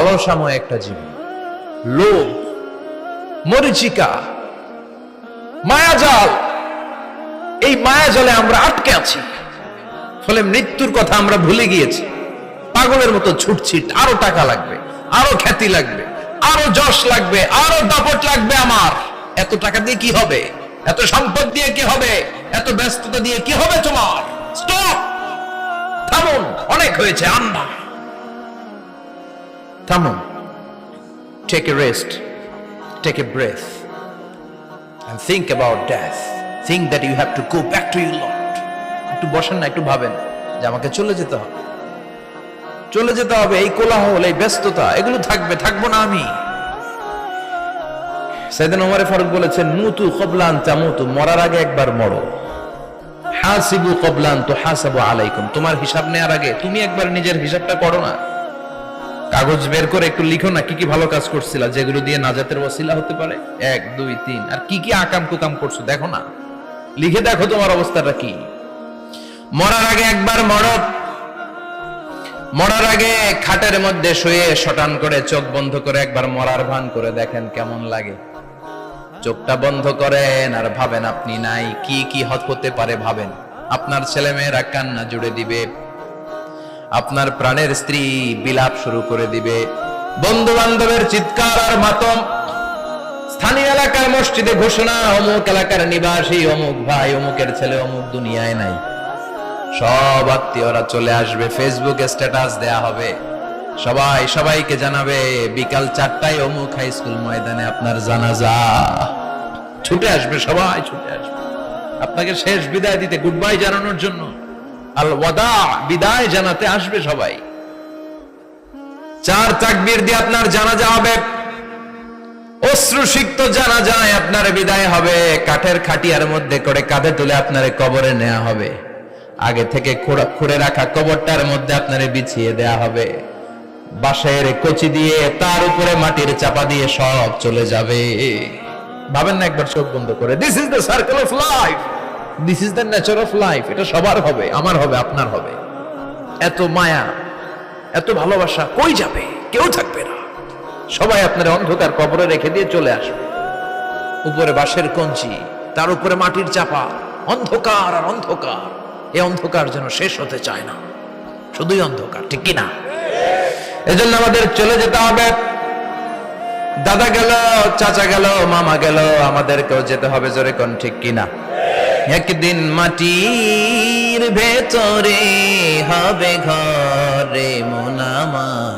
লালসাময় একটা জীবন, লোভ, মরিচিকা, মায়াজাল। এই মায়াজালে আমরা আটকে আছি, ফলে মৃত্যুর কথা আমরা ভুলে গিয়েছি। পাগলের মতো ছুটছি, আরো টাকা লাগবে, আরো খ্যাতি লাগবে, আরো যশ লাগবে, আরো দাপট লাগবে। আমার এত টাকা দিয়ে কি হবে? এত সম্পদ দিয়ে কি হবে? এত ব্যস্ততা দিয়ে কি হবে তোমার? স্টপ, থামুন, অনেক হয়েছে। আন্না, থামুন, take a rest, take a breath and think about death. Think that you have to go back to your Lord. একটু বসেন না, একটু ভাবেন যে আমাকে চলে যেতে হবে, চলে যেতে হবে। এই কোলাহল, এই ব্যস্ততা, এগুলো থাকবে, থাকবো না আমি। সাইয়েদনা ওমর ফারুক বলেছেন, মুতু ক্বাবলা আন তামুতু, মরার আগে একবার মরো। হাসিবু ক্বাবলা আন তুহাসাবু আলাইকুম, তোমার হিসাব নেওয়ার আগে তুমি একবার নিজের হিসাবটা করো না। কাগজ বের করে একটু লিখো না কি কি ভালো কাজ করছিলা, যেগুলো দিয়ে নাজাতের ওসিলা হতে পারে। 1 2 3, আর কি কি আকাম কুকাম করছো দেখো না, লিখে দেখো তোমার অবস্থাটা কি। মরার আগে একবার মরো। মরার আগে খাটের মধ্যে শুয়ে শটান করে চোখ বন্ধ করে একবার মরার ভান করে দেখেন কেমন লাগে। চোখটা বন্ধ করেন আর ভাবেন আপনি নাই, কি কি হতে পারে ভাবেন। আপনার ছেলে মেয়েরা কান্না জুড়ে দিবে, আপনার প্রাণের স্ত্রী বিলাপ শুরু করে দিবে, বন্ধু বান্ধবের চিৎকার আর মাতম, স্থানীয় এলাকার মসজিদে ঘোষণা, অমুক এলাকার নিবাসী অমুক ভাই অমুকের ছেলে অমুক দুনিয়ায় নাই। সব আত্মীয়রা চলে আসবে, ফেসবুকে স্ট্যাটাস দেয়া হবে, সবাই সবাইকে জানাবে বিকাল 4টায় অমুক হাই স্কুল ময়দানে আপনার জানাজা। ছুটে আসবে, সবাই ছুটে আসবে আপনাকে শেষ বিদায় দিতে, গুড বাই জানানোর জন্য, আল ওয়াদা, বিদায় জানাতে আসবে সবাই। 4 তাকবীর দিয়ে আপনার জানাজা হবে, অশ্রুসিক্ত জানাজায় আপনার বিদায় হবে। কাঠের খাটিয়ার মধ্যে করে কাঁধে তুলে আপনারে কবরে নেওয়া হবে। আগে থেকে খুঁড়ে রাখা কবরটার মধ্যে আপনারে বিছিয়ে দেয়া হবে। বাঁশের কচি দিয়ে তার উপরে মাটির চাপা দিয়ে সব চলে যাবে। ভাবেন না একবার চোখ বন্ধ করে, this is the circle of life, this is the nature of life. এটা সবার হবে, আমার হবে, আপনার হবে। এত মায়া, এত ভালোবাসা কই যাবে? কেউ থাকবে না, সবাই আপনার অন্ধকার কবরে রেখে দিয়ে চলে আসবে। উপরে বাঁশের কঞ্চি, তার উপরে মাটির চাপা, অন্ধকার আর অন্ধকার। এই অন্ধকার যেন শেষ হতে চায় না, শুধুই অন্ধকার, ঠিক কিনা? এজন্য আমাদের চলে যেতে হবে। দাদা গেল, চাচা গেল, মামা গেল, আমাদেরকেও যেতে হবে, জোরে কোন ঠিক কিনা? একদিন মাটির ভেতরে হবে ঘরে মন আমার,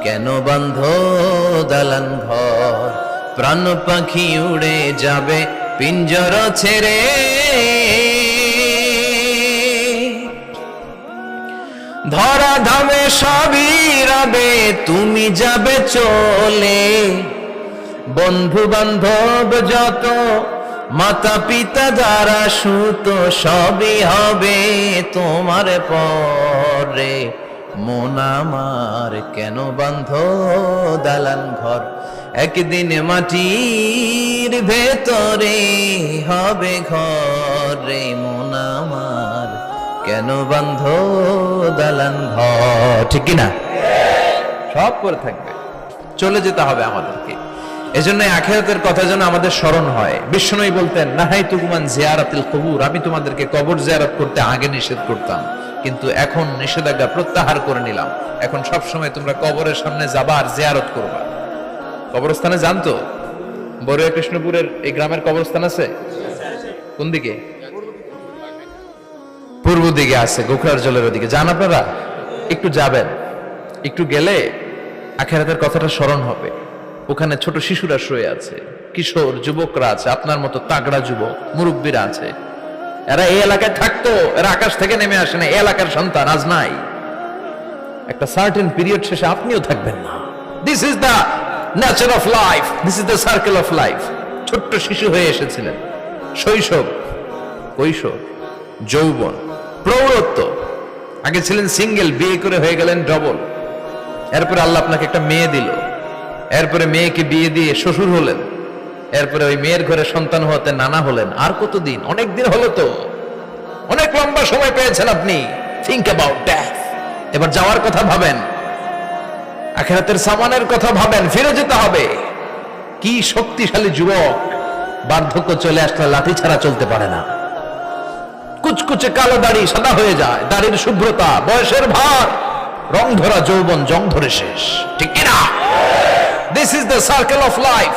কেন বন্ধ দালান ঘর, প্রাণ পাখি উড়ে যাবে পিঞ্জর ছেড়ে। ধরা ধামে সবই রবে, তুমি যাবে চলে। বন্ধু বান্ধব যত, মাতা পিতা যারা সুত, সবই হবে তোমার পরে। মন আমার কেন বন্ধ দালান ঘর, একদিন মাটির ভেতরে হবে ঘরে মন আমার, কেন বন্ধ দালান ঘর, ঠিক কিনা? সব করে থাকবে, চলে যেতে হবে আমাদেরকে। এজন্য আখিরাতের কথা যেন আমাদের স্মরণ হয়। বিশ্বনবী বলতেন, নাহাইতুকুম আন জিয়ারাতিল কুবুর, আমি তোমাদেরকে কবর জিয়ারত করতে আগে নিষেধ করতাম, কিন্তু এখন নিষেধাজ্ঞা প্রত্যাহার করে নিলাম। এখন সব সময় তোমরা কবরের সামনে যাবা আর জিয়ারত করবা। কবরস্থানে জানতো বড়ুয়া কৃষ্ণপুরের এই গ্রামের কবরস্থান আছে কোন দিকে? পূর্ব দিকে আছে, গোখরার জলের ওদিকে। যান আপনারা, একটু যাবেন, একটু গেলে আখিরাতের কথাটা স্মরণ হবে। ওখানে ছোট শিশুরা শুয়ে আছে, কিশোর যুবকরা আছে, আপনার মতো তাগড়া যুবক, মুরব্বীরা আছে। এরা এই এলাকায় থাকতো, এরা আকাশ থেকে নেমে আসে না, এই এলাকার সন্তান, আজ নাই। একটা সার্টেন পিরিয়ড শেষে আপনিও থাকবেন না। This is the nature of life, this is the circle of life. ছোট্ট শিশু হয়ে এসেছিলেন, শৈশব, কৈশোর, যৌবন, প্রৌঢ়ত্ব। আগে ছিলেন সিঙ্গেল, বিয়ে করে হয়ে গেলেন ডবল। এরপরে আল্লাহ আপনাকে একটা মেয়ে দিল, এরপরে মেয়েকে বিয়ে দিয়ে শ্বশুর হলেন, এরপরে ওই মেয়ের ঘরে সন্তান হতে নানা হলেন। আর কতদিন? অনেক দিন হলো তো, অনেক লম্বা সময় পেয়েছেন আপনি। Think about death. এবার যাওয়ার কথা ভাবেন। আখিরাতের সামানের কথা ভাবেন, ফিরে যেতে হবে। কি শক্তিশালী যুবক, বার্ধক্য চলে আসলে লাঠি ছাড়া চলতে পারে না। কুচকুচে কালো দাড়ি সাদা হয়ে যায়, দাড়ির শুভ্রতা, বয়সের ভার, রং ধরা যৌবন জং ধরে শেষ, ঠিক কিনা? This is the circle of life.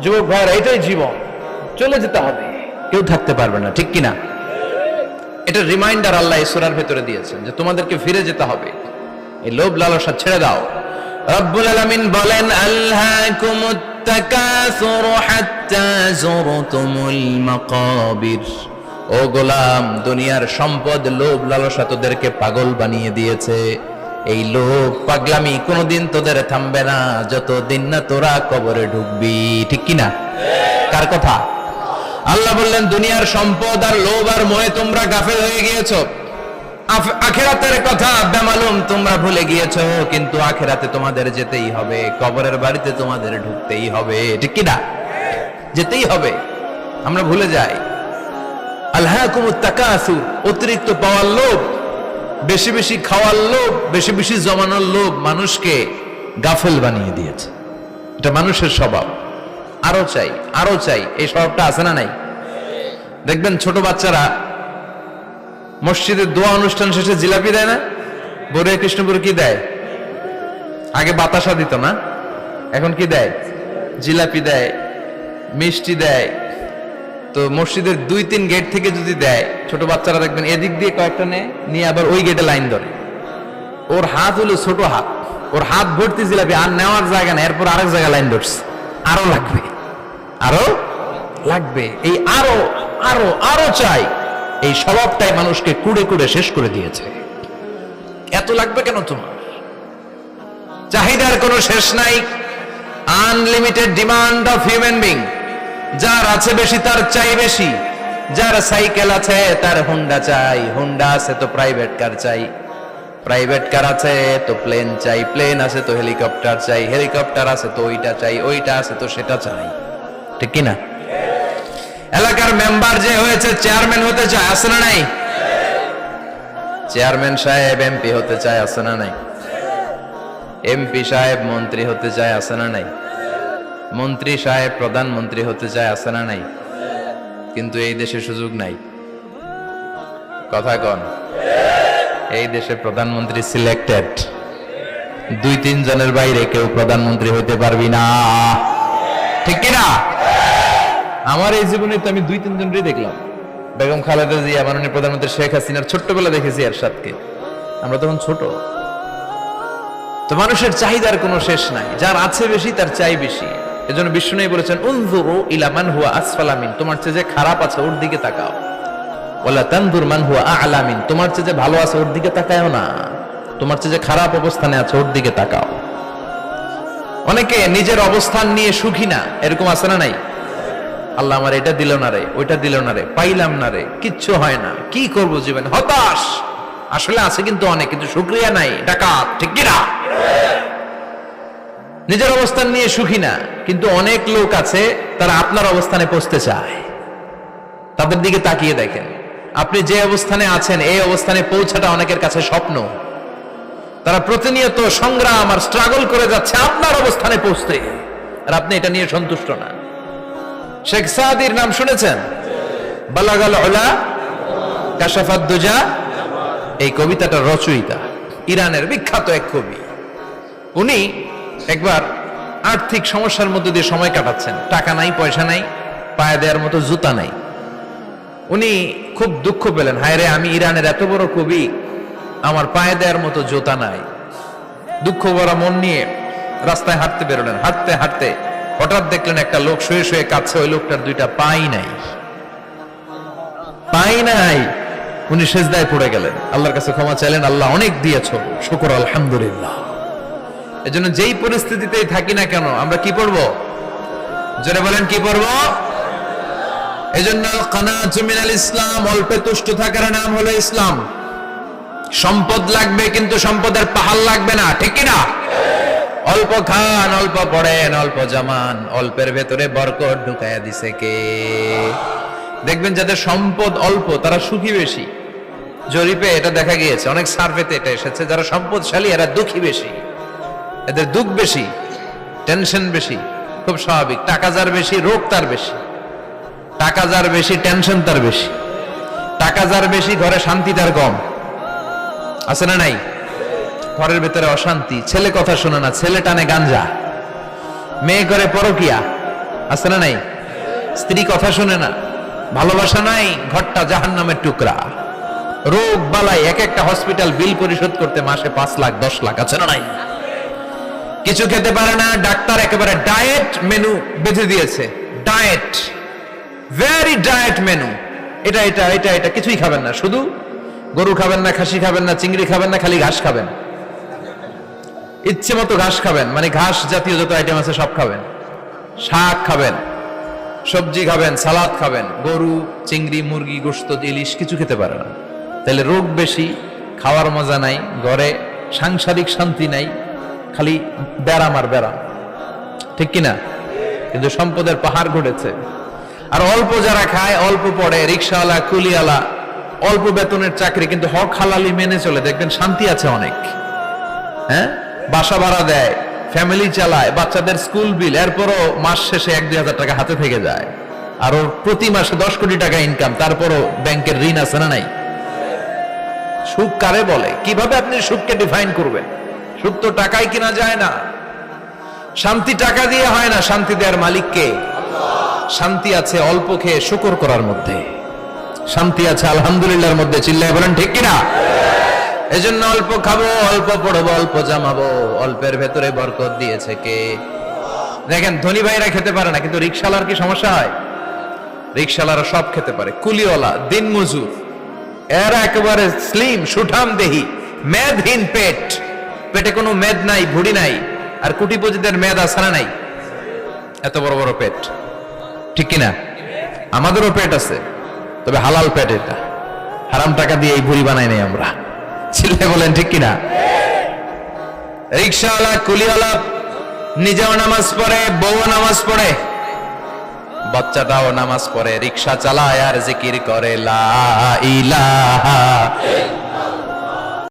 যুবক ভাইরা, এটাই জীবন, চলে যেতে হবে, কেউ থাকতে পারবে না, ঠিক কিনা? এটা রিমাইন্ডার আল্লাহ এই সূরার ভেতরে দিয়েছেন যে তোমাদেরকে ফিরে যেতে হবে, এই লোভ লালসা ছেড়ে দাও। রব্বুল আলামিন বলেন, আলহাকুমুত তাকাসুর হাত্তা যুরতুমুল মাকাবির। ও গোলাম, দুনিয়ার সম্পদ, লোভ লালসা তোদেরকে পাগল বানিয়ে দিয়েছে। এই লোভ পাগলামি কোনোদিন তোদের থামবে না যতদিন না তোরা কবরে ঢুকবি, ঠিক কিনা? কার কথা? আল্লাহ বললেন, দুনিয়ার সম্পদ আর লোভ আর মোহে তোমরা গাফেল হয়ে গিয়েছো। আখিরাতের কথা বেমালুম তোমরা ভুলে গিয়েছো, কিন্তু আখিরাতে তোমাদের যেতেই হবে, কবরের বাড়িতে তোমাদের ঢুকতেই হবে, ঠিক কিনা? যেতেই হবে, আমরা ভুলে যাই। আলহাকুমুত তাকাসুর, অতিরিক্ত পাওয়ার লোভ, বেশি বেশি খাওয়ার লোভ, বেশি বেশি জমানোর লোভ মানুষকে গাফেল বানিয়ে দিয়েছে। এটা মানুষের স্বভাব, আরো চাই আরো চাই, এই স্বভাবটা আছে না নাই? দেখবেন ছোট বাচ্চারা মসজিদের দোয়া অনুষ্ঠান শেষে জিলাপি দেয় না? বড়ে কৃষ্ণপুর কি দেয়? আগে বাতাসা দিত না, এখন কি দেয়? জিলাপি দেয়, মিষ্টি দেয়। তো মসজিদের 2-3 গেট থেকে যদি দেয়, ছোট বাচ্চারা দেখবেন এদিক দিয়ে কয়েকটা নিয়ে আবার ওই গেটে লাইন ধরে। ওর হাত হলো ছোট হাত, ওর হাত ভর্তি জিলাপি, আর নেওয়ার জায়গা না, এরপর আরেক জায়গায় লাইন ধরছে, আরো লাগবে আরো লাগবে, এই আরো আরো আরো চাই। এই স্বভাবটাই মানুষকে কুড়ে কুড়ে শেষ করে দিয়েছে। এত লাগবে কেন তোমার? চাহিদার কোনো শেষ নাই, unlimited demand of human being. যার আছে বেশি তার চাই বেশি, যার সাইকেল আছে তার হুন্ডা চাই, হুন্ডা আছে তো প্রাইভেট কার চাই, প্রাইভেট কার আছে তো প্লেন চাই, প্লেন আছে তো হেলিকপ্টার চাই, হেলিকপ্টার আছে তো ওইটা চাই, ওইটা আছে তো সেটা চাই, ঠিক কিনা? এলাকার মেম্বার যে হয়েছে চেয়ারম্যান হতে চায়, আছে না নাই? চেয়ারম্যান সাহেব এমপি হতে চায়, আছে না নাই? এমপি সাহেব মন্ত্রী হতে চায়, আছে না নাই? মন্ত্রী সাহেব প্রধানমন্ত্রী হতে চায়, আছে না নাই? কিন্তু এই দেশে সুযোগ নাই। কথা কন, এই দেশে প্রধানমন্ত্রী সিলেক্টেড, 2-3 জনের বাইরে কেউ প্রধানমন্ত্রী হইতে পারবি না, ঠিক কিনা? আমার এই জীবনে তো আমি 2-3 জনই দেখলাম। বেগম খালেদা জিয়া, মাননীয় প্রধানমন্ত্রী শেখ হাসিনার ছোট্টবেলা দেখেছি এরশাদকে, আমরা তখন ছোট। তো মানুষের চাহিদার কোনো শেষ নাই, যার আছে বেশি তার চাই বেশি। এজন্য বিষ্ণু বলেছেন, উনজুরু ইলা মান হুয়া আসফালা মিন, তোমার চেয়ে যে খারাপ আছে ওর দিকে তাকাও। ওয়ালা তানজুর মান হুয়া আ'লা মিন, তোমার চেয়ে যে ভালো আছে ওর দিকে তাকায়ও না, তোমার চেয়ে যে খারাপ অবস্থানে আছে ওর দিকে তাকাও। অনেকে নিজের অবস্থান নিয়ে সুখী না, এরকম আছে না নাই? আল্লাহ আমার এটা দিল না রে, ওইটা দিল না রে, পাইলাম না রে, কিচ্ছু হয় না, কি করব জীবনে, হতাশ। আসলে আছে কিন্তু অনেক, কিন্তু শুকরিয়া নাই, ডাকাত, ঠিক কিনা? নিজের অবস্থান নিয়ে সুখী না, কিন্তু অনেক লোক আছে তারা আপনার অবস্থানে পৌঁছতে চায়। তাদের দিকে তাকিয়ে দেখেন, আপনি যে অবস্থানে আছেন এই অবস্থানে পৌঁছাটা অনেকের কাছে স্বপ্ন। তারা প্রতিনিয়ত সংগ্রাম আর স্ট্রাগল করে যাচ্ছে আপনার অবস্থানে পৌঁছতে, আর আপনি এটা নিয়ে সন্তুষ্ট না। শেখ সাদির নাম শুনেছেন? বালাগাল উলা কাশাফাত দুজা, এই কবিতাটার রচয়িতা, ইরানের বিখ্যাত এক কবি। উনি একবার আর্থিক সমস্যার মধ্যে দিয়ে সময় কাটাচ্ছেন, টাকা নাই, পয়সা নাই, পায়ে দেওয়ার মতো জুতা নাই। উনি খুব দুঃখ পেলেন, হায় রে, আমি ইরানের এত বড় কবি, আমার পায়ে দেওয়ার মতো জুতা নাই। দুঃখ ভরা মন নিয়ে রাস্তায় হাঁটতে বেরোলেন। হাঁটতে হাঁটতে হঠাৎ দেখলেন একটা লোক শুয়ে শুয়ে কাঁদছে, ওই লোকটার 2টা পাই নাই, পাই নাই। উনি সেজদায় পড়ে গেলেন, আল্লাহর কাছে ক্ষমা চাইলেন, আল্লাহ অনেক দিয়েছো, শুকর আলহামদুলিল্লাহ। এজন্য যেই পরিস্থিতিতেই থাকি না কেন আমরা কি পড়বো? জোরে বলেন, কি পড়বো? এজন্য কানাতু মিনাল ইসলাম, অল্পে তুষ্ট থাকার নাম হলো ইসলাম। সম্পদ লাগবে কিন্তু সম্পদের পাহাড় লাগবে না, ঠিক কিনা? অল্প খান, অল্প পড়েন, অল্প জমান, অল্পের ভেতরে বরকত ঢুকাইয়া দিছে কে? দেখবেন যাদের সম্পদ অল্প তারা সুখী বেশি। জরিপে এটা দেখা গিয়েছে, অনেক সার্ভেতে এটা এসেছে, যারা সম্পদশালী এরা দুঃখী বেশি। এদের দুঃখ বেশি, টেনশন বেশি, খুব স্বাভাবিক। টাকা যার বেশি, রোগ তার বেশি। টাকা যার বেশি, টেনশন তার বেশি। টাকা যার বেশি, ঘরে শান্তি তার কম। আছে না নাই? ঘরের ভেতরে অশান্তি, ছেলে কথা শোনে না, ছেলে টানে গাঞ্জা, মেয়ে করে পরকিয়া। আছে না নাই? স্ত্রী কথা শোনে না, ভালোবাসা নাই, ঘরটা জাহান্নামের টুকরা। রোগ বালাই, এক একটা হসপিটাল বিল পরিশোধ করতে মাসে 5 লাখ 10 লাখ। আছে না নাই? কিছু খেতে পারে না, ডাক্তার একেবারে ডায়েট মেনু বেঁধে দিয়েছে। Diet, very diet menu. এটা এটা এটা এটা কিছুই খাবেন না, শুধু গরু খাবেন না, খাসি খাবেন না, চিংড়ি খাবেন না, খালি ঘাস খাবেন। ইচ্ছে মতো ঘাস খাবেন, মানে ঘাস জাতীয় যত আইটেম আছে সব খাবেন। শাক খাবেন, সবজি খাবেন, সালাদ খাবেন। গরু, চিংড়ি, মুরগি, গোশত, ইলিশ কিছু খেতে পারে না। তাহলে রোগ বেশি, খাওয়ার মজা নাই, ঘরে সাংসারিক শান্তি নাই, খালি ব্যারাম আর ব্যারাম। ঠিক কিনা? কিন্তু সম্পদের পাহাড় ঘটেছে। আর অল্প যারা খায়, অল্প পড়ে, রিক্সাওয়ালা, কুলিওয়ালা, অল্প বেতনের চাকরি, কিন্তু হক হালালি মেনে চলে, দেখবেন শান্তি আছে অনেক। হ্যাঁ, বাসা ভাড়া দেয়, ফ্যামিলি চালায়, বাচ্চাদের স্কুল বিল, এরপরও মাস শেষে 1-2 হাজার টাকা হাতে থেকে যায়। আর ওর প্রতি মাসে 10 কোটি টাকা ইনকাম, তারপরও ব্যাংকের ঋণ আছে না নাই? সুখ কারে বলে? কিভাবে আপনি সুখকে ডিফাইন করবেন? সুখ তো টাকায় কিনা যায় না। শান্তি টাকা দিয়ে হয় না, শান্তি দেওয়ার মালিক কে? শান্তি আছে অল্প খেয়ে শুকর করার মধ্যে, শান্তি আছে আলহামদুলিল্লাহর মধ্যে। চিল্লায় বলেন ঠিক কিনা? এজন্য অল্প খাবো, অল্প পড়বো, অল্প জামাবো, অল্পের ভেতরে বরকত দিয়েছে কে? দেখেন, ধনী ভাইরা খেতে পারে না, কিন্তু রিকশালার কি সমস্যা হয়? রিকশালারা সব খেতে পারে। কুলিওয়ালা, দিন মজুর, এরা একেবারে স্লিম, সুঠাম দেহি, মেদহীন পেট, পেটে কোনো মেদ নাই, ভুড়ি নাই। আর কোটিপতিদের মেদ আছে না নাই? এত বড় বড় পেট। ঠিক কিনা? আমাদেরও পেট আছে, তবে হালাল পেট। এটা হারাম টাকা দিয়ে এই ভুড়ি বানাই নাই আমরা। ছিলে বলেন ঠিক কিনা? রিকশাওয়ালা, কুলিওয়ালা নিজেও নামাজ পড়ে, বউ নামাজ পড়ে, বাচ্চাটাও নামাজ পড়ে, রিকশা চালায় আর জিকির করে লা ইলাহা